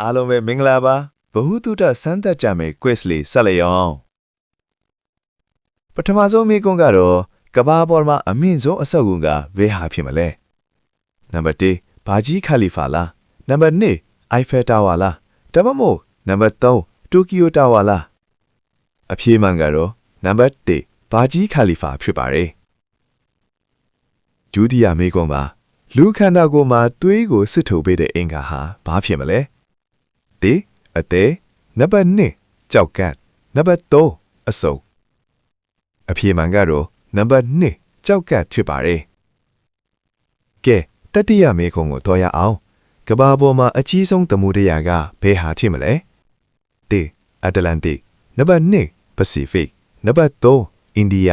အားလုံးပဲမင်္ဂလာပါဘဟုတုတစမ်းသပ်ကြမယ် quiz လေးဆက်လိုက်အောင်ပထမဆုံးမေးခွန်းကတော့ကမ္ဘာပေါ်မှာအမြင့်ဆုံးအဆောက်အဦကဘယ်ဟာဖြစ်မလဲနံပါတ်1ဘာဂျီခါလီဖာလားနံပါတ်2အိုင်ဖယ်တာဝါလားဒါမှမဟုတ်နံပါတ်3တိုကီယိုတာဝါလားအဖြေမှန်ကတော့နံပါတ်1ဘာဂျီခါလီဖာဖြစ်ပါတယ်ဒုတိယမေးခွန်းပါလူခန္ဓာကိုယ်မှာသွေးကိုစစ်ထုတ်ပေးတဲ့အင်္ဂါဟာဘာဖြစ်မလဲD အသေးနံပါတ်2ကြောက်ကန့်နံပါတ်3အစုံအဖြေမှန်ကတော့နံပါတ်2ကြောက်ကန့်ဖြစ်ပါတယ်ကဲတတိယမေးခွန်းကိုတော့ရအောင်ကမ္ဘာပေါ်မှာအကြီးဆုံးသမုဒ္ဒရာကဘယ်ဟာဖြစ်မလဲ D အတ္တလန်တိတ်နံပါတ်2ပစိဖိတ်နံပါတ်3အိန္ဒိယ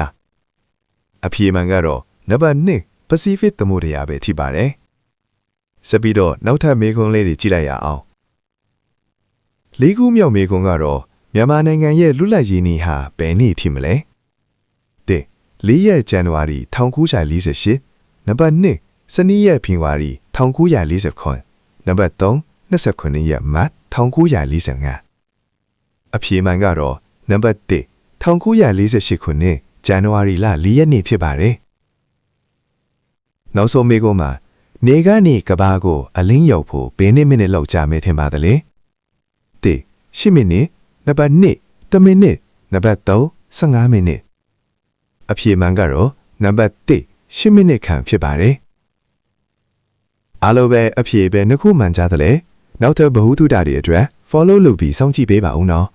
အဖြေမှန်ကတော့နံပါတ်2ပစိဖိတ်သမုဒ္ဒရာပဲဖြစ်ပါတယ်ဆက်ပြီးတော့နောက်ထပ်မေးခွန်းလေးတွေကြည့်လိုက်ရအောင်လေးခုမြောက်မေးခွန်းကတော့မြန်မာနိုင်ငံရဲ့လွတ်လပ်ရေးနေ့ဟာဘယ်နေ့ဖြစ်မလဲ၁၄ရက်ဇန်နဝါရီ1948နံပါတ်2စနေရက်ဖေဖော်ဝါရီ1949နံပါတ်3 29ရက်မတ်1945အဖြေမှန်ကတော့နံပါတ်1 1948ခုနှစ်ဇန်နဝါရီလ4ရက်နေ့ဖြစ်ပါတယ်နောက်ဆုံးမေးခွန်းမှာနေကနေကဘာကိုအလင်းရောက်ဖို့ဘယ်နှစ်မိနစ်လောက်ကြာမယ်ထင်ပါသလဲ1 10မိနစ်နံပါတ်2 1မိနစ်နံပါတ်3 15မိနစ်အဖြေမှန်ကတော့နံပါတ်1 10မိနစ်ခန့်ဖြစ်ပါတယ်အားလုံးပဲအဖြေပဲနှစ်ခုမှန်ကြသလဲနောက်ထပ်ဘဟုတုတတွေအတွက် follow လုပ်ပြီးစောင့်ကြည့်ပေးပါဦးနော်